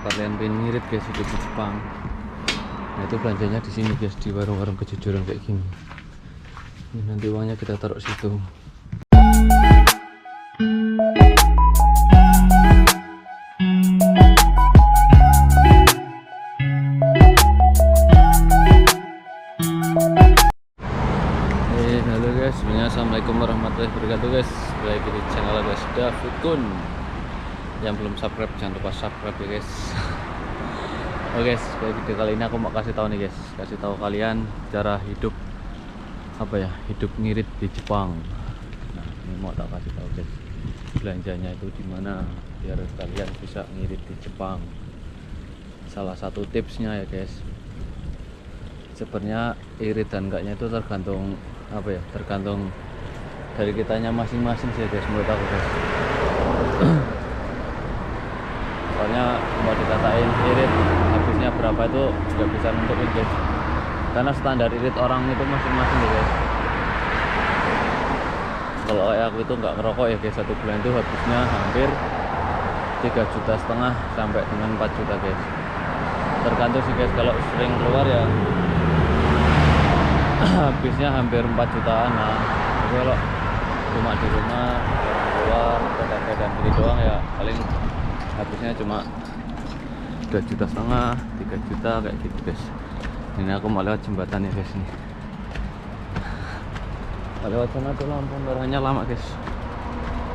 kalian pengen ngirit guys hidup di Jepang, nah itu belanjanya di sini guys, di warung-warung kejujuran kayak gini. Ini nanti uangnya kita taruh situ. Halo guys, sebenarnya assalamualaikum warahmatullahi wabarakatuh guys. Balik di channel guys David Kun. Yang belum subscribe jangan lupa subscribe ya guys. Oke guys, pada video kali ini aku mau kasih tahu nih guys, kasih tahu kalian cara hidup hidup ngirit di Jepang. Nah ini mau tak kasih tahu guys, belanjanya itu di mana biar kalian bisa ngirit di Jepang. Salah satu tipsnya ya guys, sebenarnya irit dan enggaknya itu tergantung tergantung dari kitanya masing-masing sih guys, menurut aku guys. Soalnya mau dikatain irit habisnya berapa itu nggak bisa nentuin guys, karena standar irit orang itu masing-masing ya guys. Kalau kayak aku itu nggak ngerokok ya guys, satu bulan itu habisnya hampir 3,5 juta sampai dengan 4 juta guys, tergantung sih guys. Kalau sering keluar ya habisnya hampir 4 jutaan. Nah kalau cuma di rumah orang keluar dan beli doang ya paling habisnya cuma 2,5 juta 3 juta kayak gitu guys. Ini aku mau lewat jembatan ya guys, nih lewat sana tuh lampu merahnya lama guys,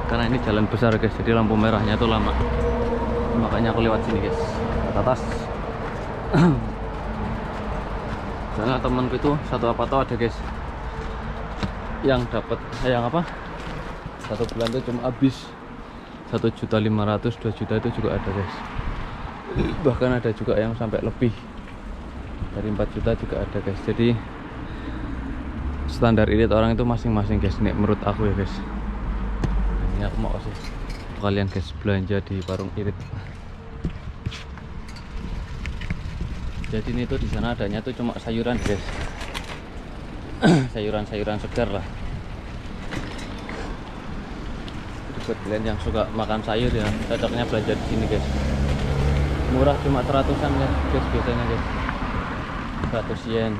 karena ini jalan besar guys, jadi lampu merahnya tuh lama, makanya aku lewat sini guys, ke atas. Soalnya temanku itu satu apa tau ada guys yang dapat satu bulan itu cuma habis 1,5 juta 2 juta itu juga ada guys, bahkan ada juga yang sampai lebih dari 4 juta juga ada guys. Jadi standar irit orang itu masing-masing guys, nih menurut aku ya guys. Nah, ini aku mau kasih kalian guys belanja di warung irit. Jadi ini tuh di sana adanya tuh cuma sayuran guys, sayuran segar lah. Jadi buat kalian yang suka makan sayur ya cocoknya belanja di sini guys. Murah cuma 100-an guys biasanya guys, 100 yen.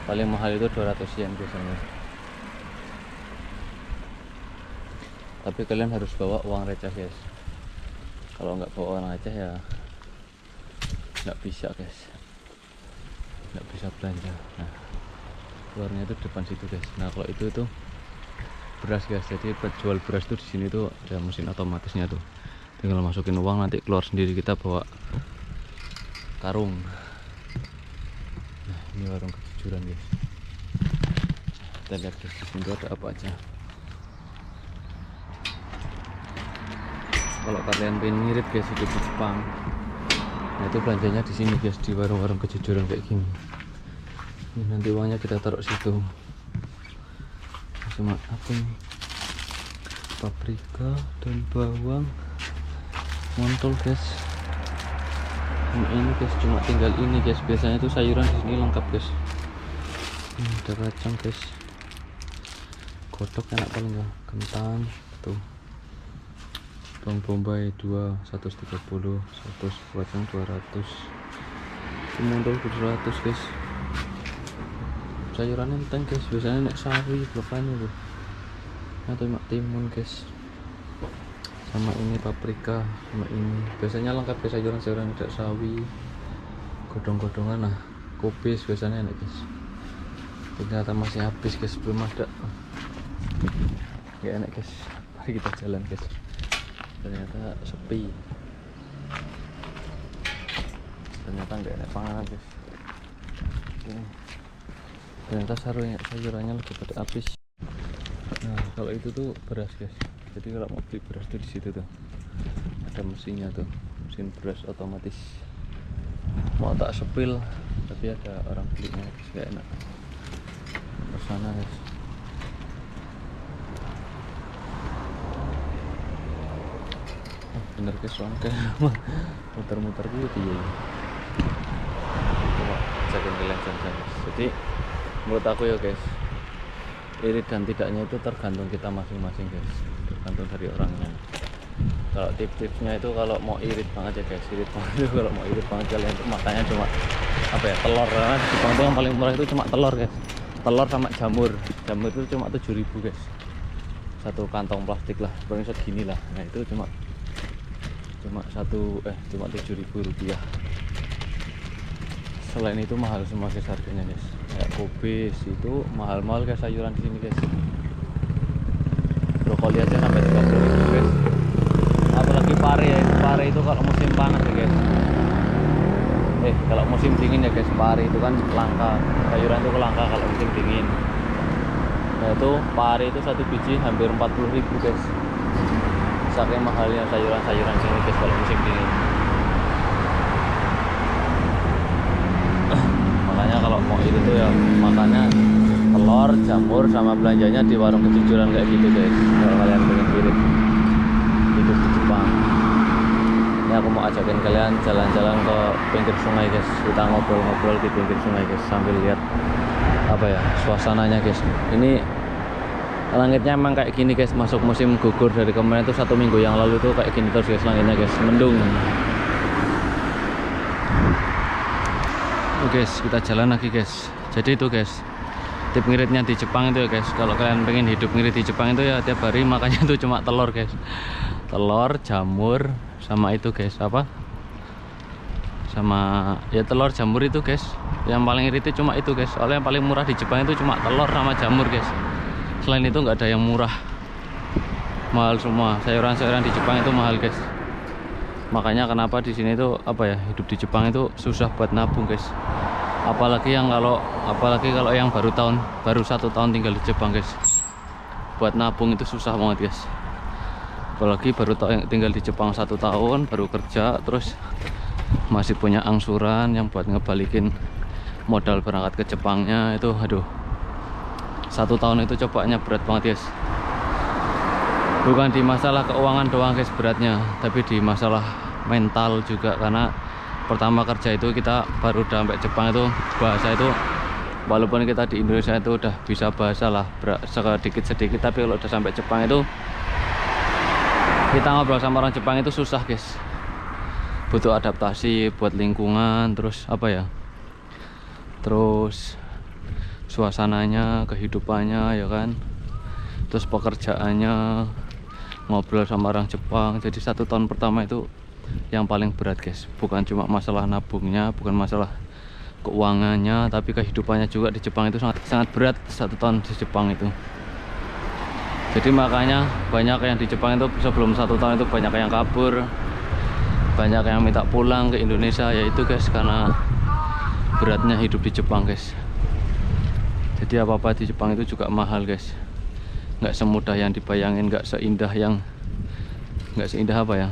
Paling mahal itu 200 yen biasanya. Tapi kalian harus bawa uang receh guys. Kalau nggak bawa uang receh ya nggak bisa guys, nggak bisa belanja. Nah keluarnya itu depan situ guys. Nah kalau itu beras guys, jadi jual beras tuh di sini tuh ada mesin otomatisnya tuh, tinggal masukin uang nanti keluar sendiri, kita bawa karung. Nah ini warung kejujuran guys, kita lihat guys di sini ada apa aja. Kalau kalian pengen ngirit guys hidup di Jepang, nah itu belanjanya di sini guys, di warung-warung kejujuran kayak gini. Ini nanti uangnya kita taruh situ. Cuma apa ini, paprika dan bawang montol guys. Ini guys cuma tinggal ini guys, biasanya tuh sayuran di sini lengkap guys. Ini ada kacang guys, godok enak paling ya, kentang tuh, bawang bombay 130, 100 kacang 200, montol 200 guys. Sayurannya enteng guys, biasanya nek sawi blokanya tuh atau mak timun guys, sama ini paprika, sama ini biasanya lengkap guys, sayuran ada sawi, godong-godongan, nah kubis biasanya enak guys. Ternyata masih habis guys, belum ada, gak enak guys. Mari kita jalan guys, ternyata sepi, ternyata nggak enak panganan guys. Ini ternyata sayurannya lagi pada habis. Nah kalau itu tuh beras guys, jadi kalau mau beli beras tuh di situ tuh ada mesinnya tuh, mesin beras otomatis. Mau tak sepil tapi ada orang belinya guys, gak enak. Ke sana guys. Bener guys, soalnya kayak muter-muter gitu ya. Coba cekin kalian guys. Jadi menurut aku ya guys, irit dan tidaknya itu tergantung kita masing-masing guys, tergantung dari orangnya. Kalau tips-tipsnya itu kalau mau irit banget ya guys, irit banget itu kalau mau irit banget kalian tuh makanya cuma apa ya, telur. Karena di Jepang tuh yang paling murah itu cuma telur guys, telur sama jamur. Jamur itu cuma 7.000 guys, satu kantong plastik lah, paling segini lah. Nah itu cuma cuma 7.000 rupiah. Selain itu mahal semua guys harganya guys. Kayak kubis itu mahal-mahal guys sayuran di sini guys. Brokoli aja sampai 30.000 guys. Apalagi pare ya, pare itu kalau musim panas ya guys. Kalau musim dingin ya guys, pare itu kan langka. Sayuran itu langka kalau musim dingin. Nah itu pare itu satu biji hampir 40.000 guys. Saking mahalnya sayuran-sayuran sini guys kalau musim dingin. Makanya kalau mau itu tuh ya makanya telur, jamur sama belanjanya di warung kejujuran kayak gitu guys. Kalau kalian pengen irit hidup di Jepang. Ini aku mau ajakin kalian jalan-jalan ke pinggir sungai guys. Kita ngobrol-ngobrol di pinggir sungai guys sambil lihat apa ya suasananya guys. Ini langitnya emang kayak gini guys, masuk musim gugur dari kemarin tuh 1 minggu yang lalu tuh kayak gini terus guys langitnya guys, mendung. Oke guys, kita jalan lagi guys. Jadi itu guys, tip ngiritnya di Jepang itu ya guys, kalau kalian pengen hidup ngirit di Jepang itu ya tiap hari makanya itu cuma telur guys, telur, jamur, sama itu guys apa, sama ya telur jamur itu guys. Yang paling irit itu cuma itu guys, soalnya yang paling murah di Jepang itu cuma telur sama jamur guys. Selain itu nggak ada yang murah, mahal semua. Sayuran-sayuran di Jepang itu mahal guys. Makanya kenapa di sini itu apa ya, hidup di Jepang itu susah buat nabung guys. Apalagi kalau yang baru 1 tahun tinggal di Jepang guys, buat nabung itu susah banget guys. Apalagi baru tinggal di Jepang 1 tahun, baru kerja, terus masih punya angsuran yang buat ngebalikin modal berangkat ke Jepangnya itu, aduh, 1 tahun itu cobanya berat banget guys. Bukan di masalah keuangan doang guys beratnya, tapi di masalah mental juga. Karena pertama kerja itu kita baru udah sampai Jepang itu bahasa itu, walaupun kita di Indonesia itu udah bisa bahasa lah sedikit-sedikit, tapi kalau udah sampai Jepang itu kita ngobrol sama orang Jepang itu susah guys. Butuh adaptasi buat lingkungan, terus apa ya, terus suasananya, kehidupannya ya kan, terus pekerjaannya, ngobrol sama orang Jepang. Jadi 1 tahun pertama itu yang paling berat guys, bukan cuma masalah nabungnya, bukan masalah keuangannya, tapi kehidupannya juga di Jepang itu sangat berat 1 tahun di Jepang itu. Jadi makanya banyak yang di Jepang itu sebelum 1 tahun itu banyak yang kabur, banyak yang minta pulang ke Indonesia, yaitu guys karena beratnya hidup di Jepang guys. Jadi apa-apa di Jepang itu juga mahal guys, nggak semudah yang dibayangin, nggak seindah apa ya,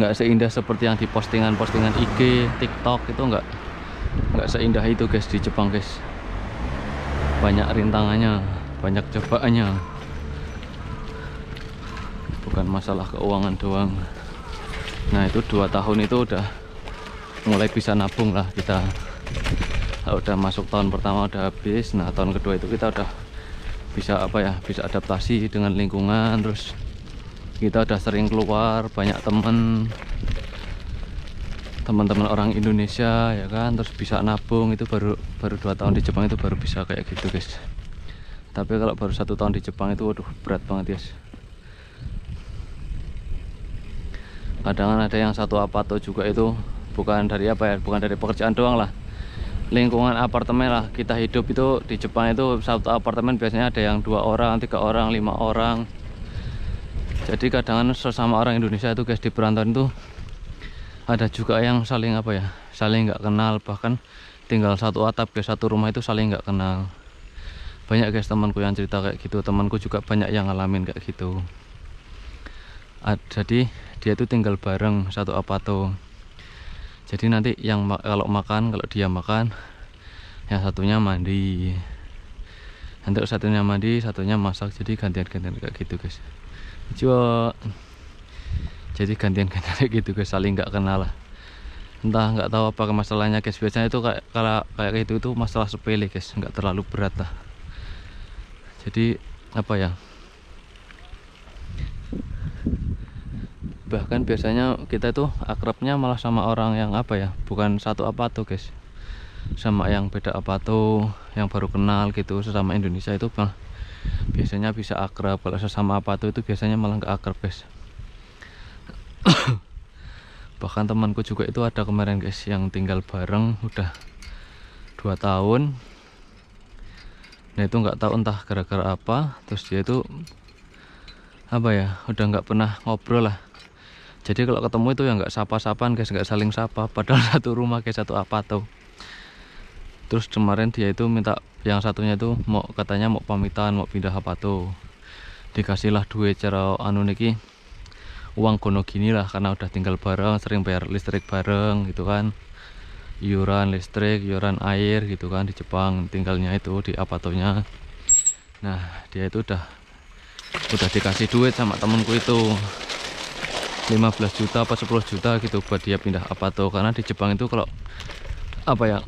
nggak seindah seperti yang di postingan-postingan IG, TikTok itu nggak seindah itu guys di Jepang guys. Banyak rintangannya, banyak cobaannya, bukan masalah keuangan doang. Nah itu 2 tahun itu udah mulai bisa nabung lah kita. Udah masuk tahun pertama udah habis, nah tahun kedua itu kita udah bisa apa ya, bisa adaptasi dengan lingkungan, terus kita udah sering keluar, banyak teman-teman orang Indonesia ya kan, terus bisa nabung. Itu baru 2 tahun di Jepang itu baru bisa kayak gitu guys. Tapi kalau baru 1 tahun di Jepang itu waduh berat banget guys. Kadang ada yang satu apato juga itu bukan dari apa ya, bukan dari pekerjaan doang lah, lingkungan apartemen lah. Kita hidup itu di Jepang itu satu apartemen biasanya ada yang 2 orang, 3 orang, 5 orang. Jadi kadang sesama orang Indonesia itu guys di perantauan itu ada juga yang saling apa ya, saling nggak kenal, bahkan tinggal satu atap guys, satu rumah itu saling nggak kenal. Banyak guys temanku yang cerita kayak gitu, temanku juga banyak yang ngalamin kayak gitu. Jadi dia itu tinggal bareng satu apato. Jadi nanti yang kalau dia makan, yang satunya mandi, nanti satunya mandi, satunya masak. Jadi gantian-gantian kayak gitu guys. Jadi gantian-gantian kayak gitu guys, saling nggak kenal lah. Entah nggak tahu apa masalahnya guys. Biasanya itu kayak gitu itu masalah sepele guys, nggak terlalu berat lah. Jadi apa ya, Bahkan biasanya kita itu akrabnya malah sama orang yang apa ya, bukan satu apa tuh guys, sama yang beda apa tuh, yang baru kenal gitu. Sesama Indonesia itu malah biasanya bisa akrab. Kalau sesama apa tuh itu biasanya malah nggak akrab guys. Bahkan temanku juga itu ada kemarin guys, yang tinggal bareng udah 2 tahun. Nah itu nggak tahu entah gara-gara apa, terus dia itu apa ya, udah nggak pernah ngobrol lah. Jadi kalau ketemu itu ya nggak sapa-sapaan guys, nggak saling sapa, padahal satu rumah guys, satu apa tuh. Terus kemarin dia itu minta, yang satunya itu mau, katanya mau pamitan, mau pindah apa tuh, dikasihlah duit cara anu niki, uang gono gini lah, karena udah tinggal bareng, sering bayar listrik bareng gitu kan, iuran listrik, iuran air gitu kan di Jepang, tinggalnya itu di apatonya. Nah dia itu udah dikasih duit sama temenku itu 15 juta apa 10 juta gitu buat dia pindah apato. Karena di Jepang itu kalau apa ya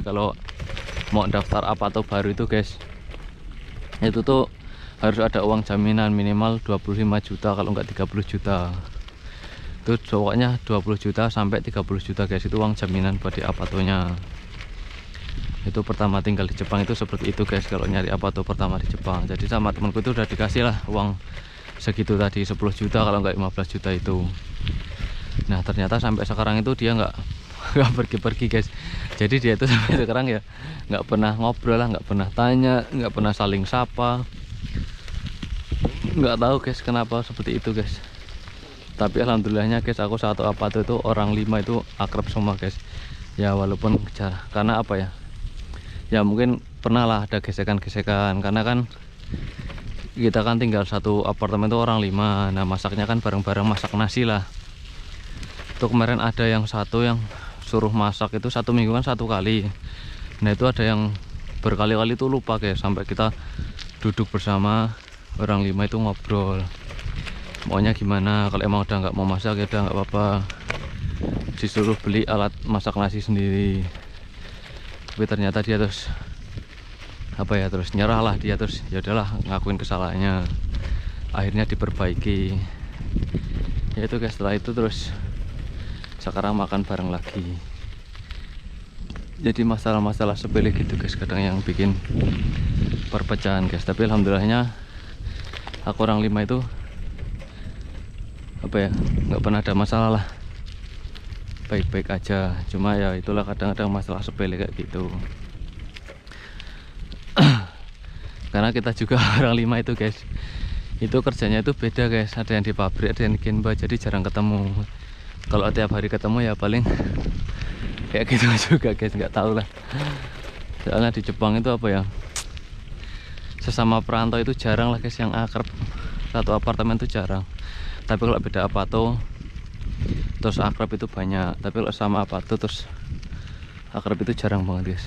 kalau mau daftar apato baru itu guys, itu tuh harus ada uang jaminan minimal 25 juta, kalau enggak 30 juta. Itu pokoknya 20 juta sampai 30 juta guys, itu uang jaminan buat di apatonya. Itu pertama tinggal di Jepang itu seperti itu guys, kalau nyari apato pertama di Jepang. Jadi sama temanku itu udah dikasih lah uang segitu tadi, 10 juta kalau nggak 15 juta itu. Nah ternyata sampai sekarang itu dia nggak pergi-pergi guys. Jadi dia itu sampai sekarang ya nggak pernah ngobrol lah, nggak pernah tanya, nggak pernah saling sapa. Nggak tahu guys kenapa seperti itu guys. Tapi alhamdulillahnya guys, aku satu apato itu orang 5 itu akrab semua guys. Ya walaupun karena apa ya, ya mungkin pernah lah ada gesekan-gesekan, karena kan kita kan tinggal satu apartemen tuh orang 5. Nah masaknya kan bareng-bareng, masak nasi lah. Itu kemarin ada yang satu yang suruh masak itu 1 minggu kan 1 kali. Nah itu ada yang berkali-kali tuh lupa guys, sampai kita duduk bersama orang 5 itu ngobrol maunya gimana. Kalau emang udah nggak mau masak ya udah nggak apa-apa, disuruh beli alat masak nasi sendiri. Tapi ternyata dia terus apa ya, terus nyerah lah dia, terus ya udahlah ngakuin kesalahannya, akhirnya diperbaiki. Ya itu guys, setelah itu terus sekarang makan bareng lagi. Jadi masalah-masalah sepele gitu guys kadang yang bikin perpecahan guys. Tapi alhamdulillahnya aku orang 5 itu apa ya, nggak pernah ada masalah lah, baik-baik aja. Cuma ya itulah kadang-kadang masalah sepele kayak gitu. Karena kita juga orang 5 itu guys, itu kerjanya itu beda guys, ada yang di pabrik, ada yang di Genba, jadi jarang ketemu. Kalau tiap hari ketemu ya paling kayak gitu juga guys, nggak tahu lah. Soalnya di Jepang itu apa ya, sesama perantau itu jarang lah guys yang akrab, satu apartemen itu jarang. Tapi kalau beda apato terus akrab itu banyak. Tapi kalau sama apato terus akrab itu jarang banget guys,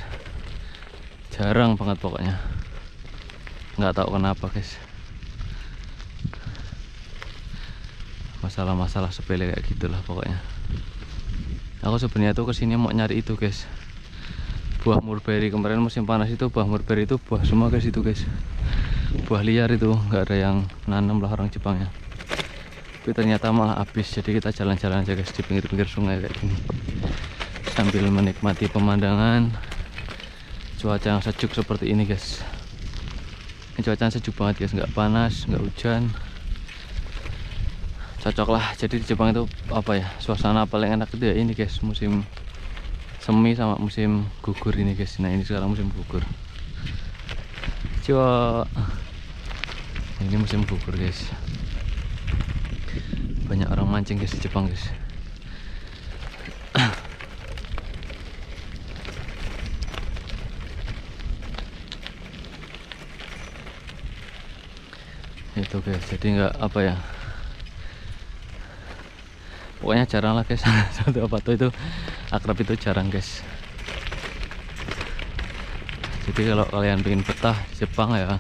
jarang banget pokoknya. Nggak tahu kenapa guys, masalah-masalah sepele kayak gitulah pokoknya. Aku sebenarnya tuh kesini mau nyari itu guys, buah mulberry. Kemarin musim panas itu buah mulberry itu buah semua guys, itu guys buah liar, itu nggak ada yang nanam lah orang Jepangnya. Tapi ternyata malah habis. Jadi kita jalan-jalan aja guys di pinggir-pinggir sungai kayak gini, sambil menikmati pemandangan, cuaca yang sejuk seperti ini guys. Ini cuacanya sejuk banget guys, nggak panas, nggak hujan, cocok lah. Jadi di Jepang itu apa ya, suasana paling enak itu ya ini guys, musim semi sama musim gugur ini guys. Nah ini sekarang musim gugur, coba ini musim gugur guys. Banyak orang mancing guys di Jepang guys. Itu guys, jadi nggak apa ya, pokoknya jarang lah guys satu apato itu akrab itu jarang guys. Jadi kalau kalian pengen betah di Jepang ya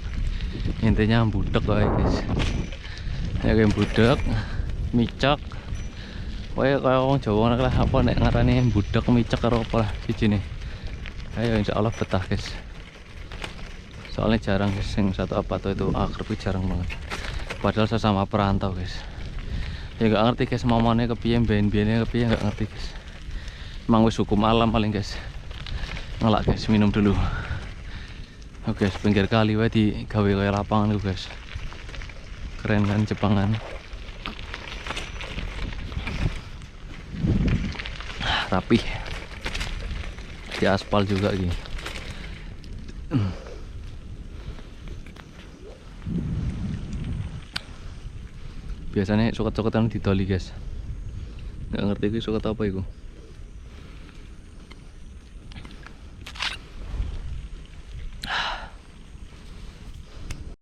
intinya budek lah guys, ya kayak budek micak. Pokoknya kalau orang Jawa lah apa nek ngarani budek micak karo apa lah siji nih. Ayo insya Allah betah guys. Soalnya jarang guys yang satu apato itu akrab itu jarang banget. Padahal sesama perantau guys. Ya gak ngerti guys, momone kepiye, ben-bene kepiye gak ngerti guys. Emang wis hukum alam paling guys. Ngelak guys, minum dulu. Oke guys, pinggir kali wae digawe kaya lapangan tuh guys. Keren kan Jepangan. Rapi. Di aspal juga gini. Biasanya suket-suketan didoli guys. Nggak ngerti gue suket apa itu.